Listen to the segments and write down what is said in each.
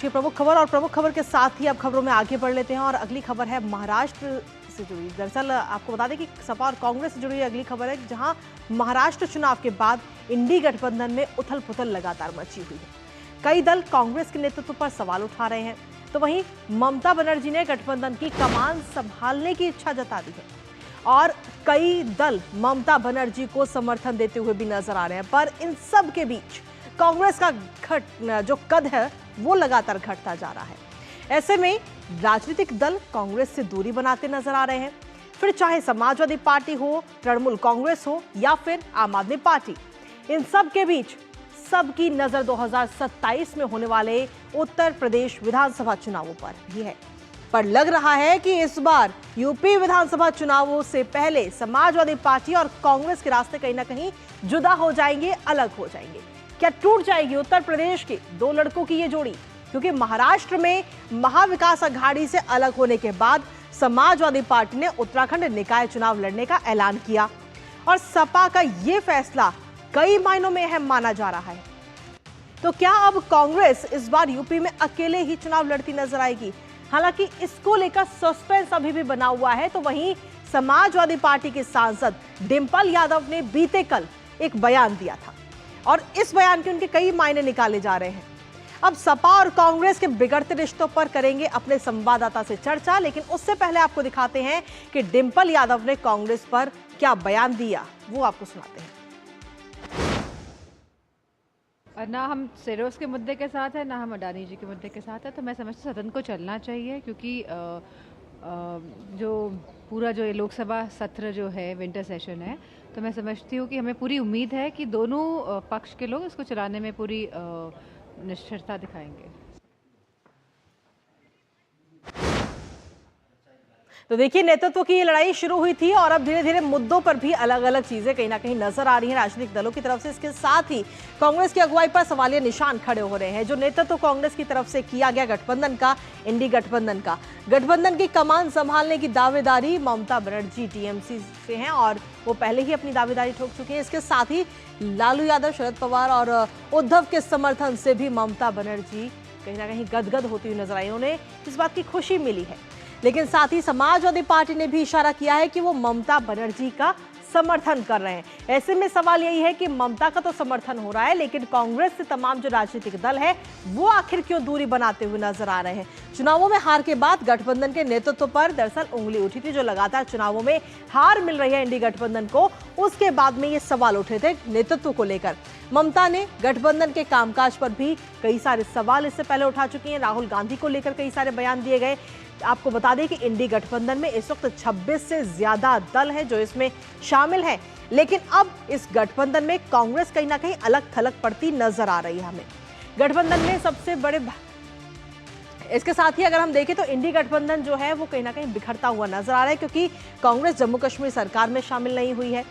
ये प्रमुख खबर और प्रमुख खबर के साथ ही अब खबरों में आगे बढ़ लेते हैं और अगली खबर है महाराष्ट्र से जुड़ी। दरअसल आपको बता दें कि सपा और कांग्रेस से जुड़ी अगली खबर है, जहां महाराष्ट्र चुनाव के बाद इंडी गठबंधन में उथल पुथल लगातार मची हुई है। कई दल कांग्रेस के नेतृत्व पर सवाल उठा रहे हैं, तो वहीं ममता बनर्जी ने गठबंधन की कमान संभालने की इच्छा जता दी है और कई दल ममता बनर्जी को समर्थन देते हुए भी नजर आ रहे हैं। पर इन सब के बीच कांग्रेस का जो कद है वो लगातार घटता जा रहा है। ऐसे में राजनीतिक दल कांग्रेस से दूरी बनाते नजर आ रहे हैं, फिर चाहे समाजवादी पार्टी हो, तृणमूल कांग्रेस हो या फिर आम आदमी पार्टी। इन सब के बीच सबकी नजर 2027 में होने वाले उत्तर प्रदेश विधानसभा चुनावों पर भी है। पर लग रहा है कि इस बार यूपी विधानसभा चुनावों से पहले समाजवादी पार्टी और कांग्रेस के रास्ते कहीं ना कहीं जुदा हो जाएंगे, अलग हो जाएंगे। क्या टूट जाएगी उत्तर प्रदेश के दो लड़कों की ये जोड़ी? क्योंकि महाराष्ट्र में महाविकास अघाड़ी से अलग होने के बाद समाजवादी पार्टी ने उत्तराखंड निकाय चुनाव लड़ने का ऐलान किया और सपा का ये फैसला कई मायनों में अहम माना जा रहा है। तो क्या अब कांग्रेस इस बार यूपी में अकेले ही चुनाव लड़ती नजर आएगी? हालांकि इसको लेकर सस्पेंस अभी भी बना हुआ है। तो वहीं समाजवादी पार्टी के सांसद डिंपल यादव ने बीते कल एक बयान दिया था और इस बयान के उनके कई मायने निकाले जा रहे हैं। अब सपा और कांग्रेस के बिगड़ते रिश्तों पर करेंगे अपने संवाददाता से चर्चा, लेकिन उससे पहले आपको दिखाते हैं कि डिंपल यादव ने कांग्रेस पर क्या बयान दिया, वो आपको सुनाते हैं। ना हम सिरोस के मुद्दे के साथ है, ना हम अडानी जी के मुद्दे के साथ है। तो मैं समझती हूँ सदन को चलना चाहिए, क्योंकि जो पूरा जो ये लोकसभा सत्र जो है विंटर सेशन है, तो मैं समझती हूँ कि हमें पूरी उम्मीद है कि दोनों पक्ष के लोग इसको चलाने में पूरी निष्ठता दिखाएंगे। तो देखिए, नेतृत्व की ये लड़ाई शुरू हुई थी और अब धीरे धीरे मुद्दों पर भी अलग अलग चीजें कहीं ना कहीं नजर आ रही हैं राजनीतिक दलों की तरफ से। इसके साथ ही कांग्रेस की अगुवाई पर सवालिया निशान खड़े हो रहे हैं। जो नेतृत्व कांग्रेस की तरफ से किया गया गठबंधन का, इंडी गठबंधन की कमान संभालने की दावेदारी ममता बनर्जी टीएमसी से हैं और वो पहले ही अपनी दावेदारी ठोक चुकी हैं। इसके साथ ही लालू यादव, शरद पवार और उद्धव के समर्थन से भी ममता बनर्जी कहीं ना कहीं गदगद होती हुई नजर आई। उन्हें इस बात की खुशी मिली है, लेकिन साथ ही समाजवादी पार्टी ने भी इशारा किया है कि वो ममता बनर्जी का समर्थन कर रहे हैं। ऐसे में सवाल यही है कि ममता का तो समर्थन हो रहा है, लेकिन कांग्रेस से तमाम जो राजनीतिक दल है वो आखिर क्यों दूरी बनाते हुए नजर आ रहे हैं? चुनावों में हार के बाद गठबंधन के नेतृत्व पर दरअसल उंगली उठी थी। जो लगातार चुनावों में हार मिल रही है इंडी गठबंधन को, उसके बाद में ये सवाल उठे थे नेतृत्व को लेकर। ममता ने गठबंधन के कामकाज पर भी कई सारे सवाल इससे पहले उठा चुकी हैं। राहुल गांधी को लेकर कई सारे बयान दिए गए। आपको बता दें कि इंडी गठबंधन में इस वक्त 26 से ज्यादा दल हैं जो इसमें शामिल हैं, लेकिन अब इस गठबंधन में कांग्रेस कहीं ना कहीं अलग थलग पड़ती नजर आ रही है हमें गठबंधन में सबसे बड़े। इसके साथ ही अगर हम देखें तो इंडी गठबंधन जो है वो कहीं ना कहीं बिखरता हुआ नजर आ रहा है, क्योंकि कांग्रेस जम्मू कश्मीर सरकार में शामिल नहीं हुई है।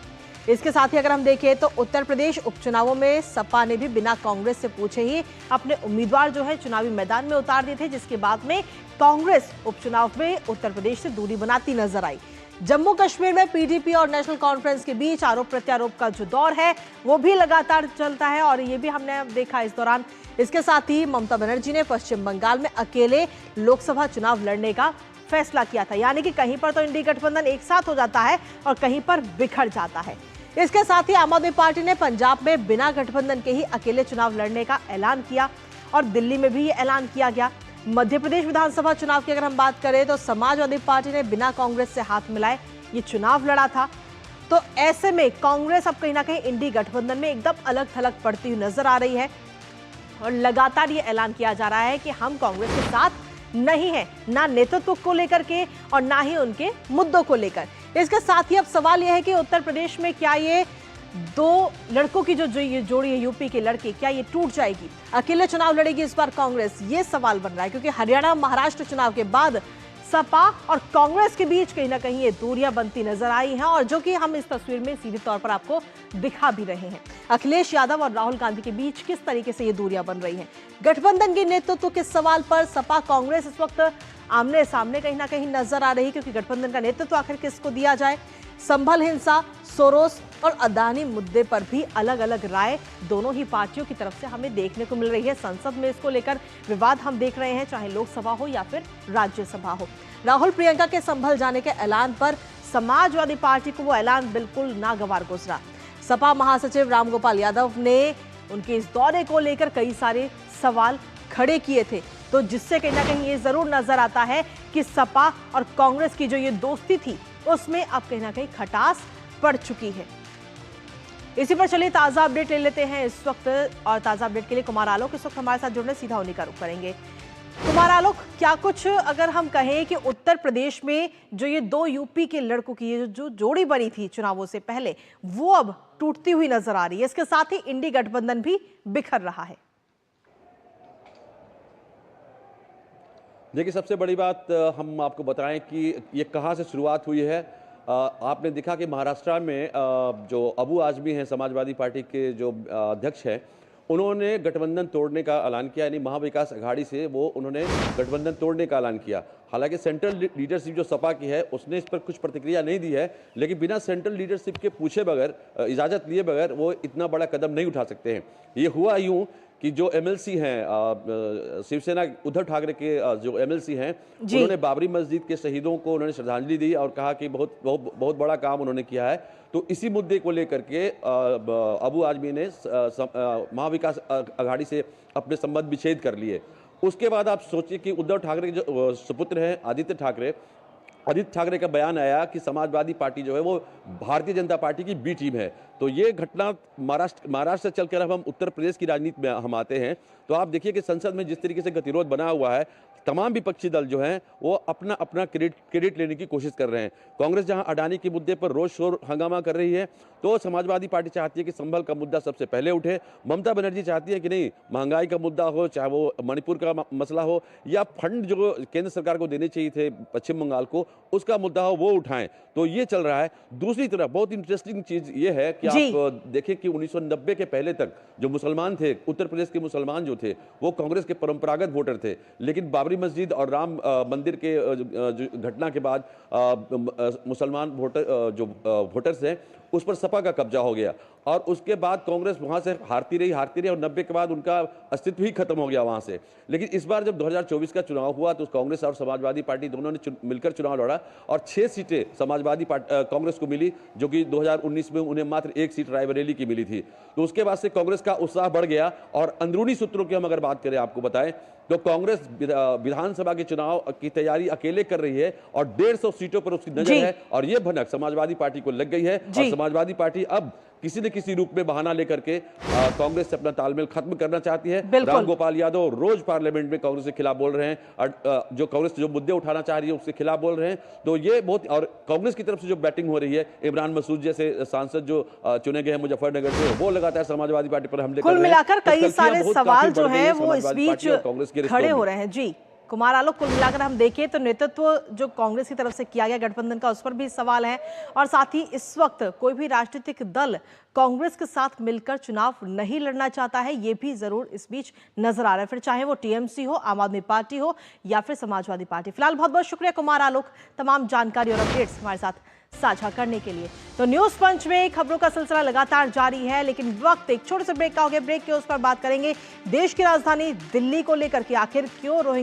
इसके साथ ही अगर हम देखें तो उत्तर प्रदेश उपचुनावों में सपा ने भी बिना कांग्रेस से पूछे ही अपने उम्मीदवार जो है चुनावी मैदान में उतार दिए थे, जिसके बाद में कांग्रेस उपचुनाव में उत्तर प्रदेश से दूरी बनाती नजर आई। जम्मू कश्मीर में पीडीपी और नेशनल कॉन्फ्रेंस के बीच आरोप प्रत्यारोप का जो दौर है वो भी लगातार चलता है और ये भी हमने देखा इस दौरान। इसके साथ ही ममता बनर्जी ने पश्चिम बंगाल में अकेले लोकसभा चुनाव लड़ने का फैसला किया था, यानी कि कहीं पर तो इंडी गठबंधन एक साथ हो जाता है और कहीं पर बिखर जाता है। इसके साथ ही आम आदमी पार्टी ने पंजाब में बिना गठबंधन के ही अकेले चुनाव लड़ने का ऐलान किया और दिल्ली में भी ये ऐलान किया गया। मध्य प्रदेश विधानसभा चुनाव की अगर हम बात करें तो समाजवादी पार्टी ने बिना कांग्रेस से हाथ मिलाए ये चुनाव लड़ा था। तो ऐसे में कांग्रेस अब कहीं ना कहीं इंडी गठबंधन में एकदम अलग थलग पड़ती हुई नजर आ रही है और लगातार ये ऐलान किया जा रहा है कि हम कांग्रेस के साथ नहीं है, ना नेतृत्व को लेकर के और ना ही उनके मुद्दों को लेकर। इसके साथ ही अब सवाल यह है कि उत्तर प्रदेश में क्या ये दो लड़कों की जो ये जोड़ी है यूपी के लड़के, क्या ये टूट जाएगी? अकेले चुनाव लड़ेगी इस बार कांग्रेस? ये सवाल बन रहा है, क्योंकि हरियाणा महाराष्ट्र चुनाव के बाद सपा और कांग्रेस के बीच कहीं ना कहीं ये दूरियां बनती नजर आई हैं और जो कि हम इस तस्वीर में सीधे तौर पर आपको दिखा भी रहे हैं। अखिलेश यादव और राहुल गांधी के बीच किस तरीके से ये दूरियां बन रही हैं। गठबंधन के नेतृत्व के सवाल पर सपा कांग्रेस इस वक्त आमने सामने कहीं ना कहीं नजर आ रही है, क्योंकि गठबंधन का नेतृत्व आखिर किसको दिया जाए। संभल हिंसा, सोरोस और अदानी मुद्दे पर भी अलग अलग राय दोनों ही पार्टियों की तरफ से हमें देखने को मिल रही है। संसद में इसको लेकर विवाद हम देख रहे हैं, चाहे लोकसभा हो या फिर राज्यसभा हो। राहुल प्रियंका के संभल जाने के ऐलान पर समाजवादी पार्टी को वो ऐलान बिल्कुल नागवार गुजरा। सपा महासचिव रामगोपाल यादव ने उनके इस दौरे को लेकर कई सारे सवाल खड़े किए थे, तो जिससे कहीं ना कहीं ये जरूर नजर आता है कि सपा और कांग्रेस की जो ये दोस्ती थी उसमें अब कहीं ना कहीं खटास पड़ चुकी है। इसी पर चलिए ताजा अपडेट ले लेते हैं इस वक्त, और ताजा अपडेट के लिए कुमार आलोक इस वक्त हमारे साथ जुड़ने, सीधा उन्हीं का रुख करेंगे। कुमार आलोक, क्या कुछ अगर हम कहें कि उत्तर प्रदेश में जो ये दो यूपी के लड़कों की जो जोड़ी बनी थी चुनावों से पहले, वो अब टूटती हुई नजर आ रही है। इसके साथ ही इंडी गठबंधन भी बिखर रहा है। देखिए, सबसे बड़ी बात हम आपको बताएं कि ये कहां से शुरुआत हुई है। आपने देखा कि महाराष्ट्र में जो अबू आजमी हैं, समाजवादी पार्टी के जो अध्यक्ष हैं, उन्होंने गठबंधन तोड़ने का ऐलान किया, यानी महाविकास अघाड़ी से वो उन्होंने गठबंधन तोड़ने का ऐलान किया। हालांकि सेंट्रल लीडरशिप जो सपा की है उसने इस पर कुछ प्रतिक्रिया नहीं दी है, लेकिन बिना सेंट्रल लीडरशिप के पूछे बगैर, इजाज़त लिए बगैर वो इतना बड़ा कदम नहीं उठा सकते हैं। ये हुआ यूँ कि जो एमएलसी हैं, शिवसेना उद्धव ठाकरे के जो एमएलसी हैं, उन्होंने बाबरी मस्जिद के शहीदों को उन्होंने श्रद्धांजलि दी और कहा कि बहुत बड़ा काम उन्होंने किया है। तो इसी मुद्दे को लेकर के अबू आजमी ने महाविकास अघाड़ी से अपने संबंध विच्छेद कर लिए। उसके बाद आप सोचिए कि उद्धव ठाकरे के जो सुपुत्र हैं आदित्य ठाकरे का बयान आया कि समाजवादी पार्टी जो है वो भारतीय जनता पार्टी की बी टीम है। तो ये घटना महाराष्ट्र से चलकर अब हम उत्तर प्रदेश की राजनीति में हम आते हैं, तो आप देखिए कि संसद में जिस तरीके से गतिरोध बना हुआ है, तमाम विपक्षी दल जो हैं वो अपना अपना क्रेडिट लेने की कोशिश कर रहे हैं। कांग्रेस जहां अडानी के मुद्दे पर रोज शोर हंगामा कर रही है, तो समाजवादी पार्टी चाहती है कि संभल का मुद्दा सबसे पहले उठे। ममता बनर्जी चाहती है कि नहीं, महंगाई का मुद्दा हो, चाहे वो मणिपुर का मसला हो या फंड जो केंद्र सरकार को देने चाहिए थे पश्चिम बंगाल को, उसका मुद्दा हो, वो उठाएं। तो ये चल रहा है। दूसरी तरफ बहुत इंटरेस्टिंग चीज ये है कि आप देखें कि 1990 के पहले तक जो मुसलमान थे, उत्तर प्रदेश के मुसलमान जो थे, वो कांग्रेस के परंपरागत वोटर थे, लेकिन बाबरी मस्जिद और राम मंदिर के घटना के बाद मुसलमान वोटर्स हैं, उस पर सपा का कब्जा हो गया और उसके बाद कांग्रेस वहां से हारती रही और 90 के बाद उनका अस्तित्व ही खत्म हो गया वहां से। लेकिन इस बार जब 2024 का चुनाव हुआ तो कांग्रेस और समाजवादी पार्टी दोनों ने मिलकर चुनाव लड़ा और 6 सीटें समाजवादी कांग्रेस को मिली, जो कि 2019 में उन्हें मात्र 1 सीट रायबरेली की मिली थी। तो उसके बाद से कांग्रेस का उत्साह बढ़ गया और अंदरूनी सूत्रों की हम अगर बात करें, आपको बताएं तो कांग्रेस विधानसभा के चुनाव की तैयारी अकेले कर रही है और 150 सीटों पर उसकी नजर है और ये भनक समाजवादी पार्टी को लग गई है और समाजवादी पार्टी अब किसी न किसी रूप में बहाना लेकर के कांग्रेस से अपना तालमेल खत्म करना चाहती है। रामगोपाल यादव रोज पार्लियामेंट में कांग्रेस के खिलाफ बोल रहे हैं और जो कांग्रेस जो मुद्दे उठाना चाह रही है उसके खिलाफ बोल रहे हैं। तो ये बहुत, और कांग्रेस की तरफ से जो बैटिंग हो रही है, इमरान मसूद जैसे सांसद जो चुने गए हैं मुजफ्फरनगर से, वो लगातार समाजवादी पार्टी पर हमले कर रहे हैं। कुल मिलाकर कई सारे सवाल जो है वो इस बीच खड़े हो रहे हैं। जी कुमार आलोक, कुल मिलाकर हम देखें तो नेतृत्व जो कांग्रेस की तरफ से किया गया गठबंधन का, उस पर भी सवाल है और साथ ही इस वक्त कोई भी राजनीतिक दल कांग्रेस के साथ मिलकर चुनाव नहीं लड़ना चाहता है, ये भी जरूर इस बीच नजर आ रहा है, फिर चाहे वो टीएमसी हो, आम आदमी पार्टी हो या फिर समाजवादी पार्टी। फिलहाल बहुत बहुत शुक्रिया कुमार आलोक, तमाम जानकारी और अपडेट्स हमारे साथ साझा करने के लिए। तो न्यूज पंच में खबरों का सिलसिला लगातार जारी है, लेकिन वक्त एक छोटे से ब्रेक का हो गया। ब्रेक के उस पर बात करेंगे देश की राजधानी दिल्ली को लेकर के आखिर क्यों रोहिंग्या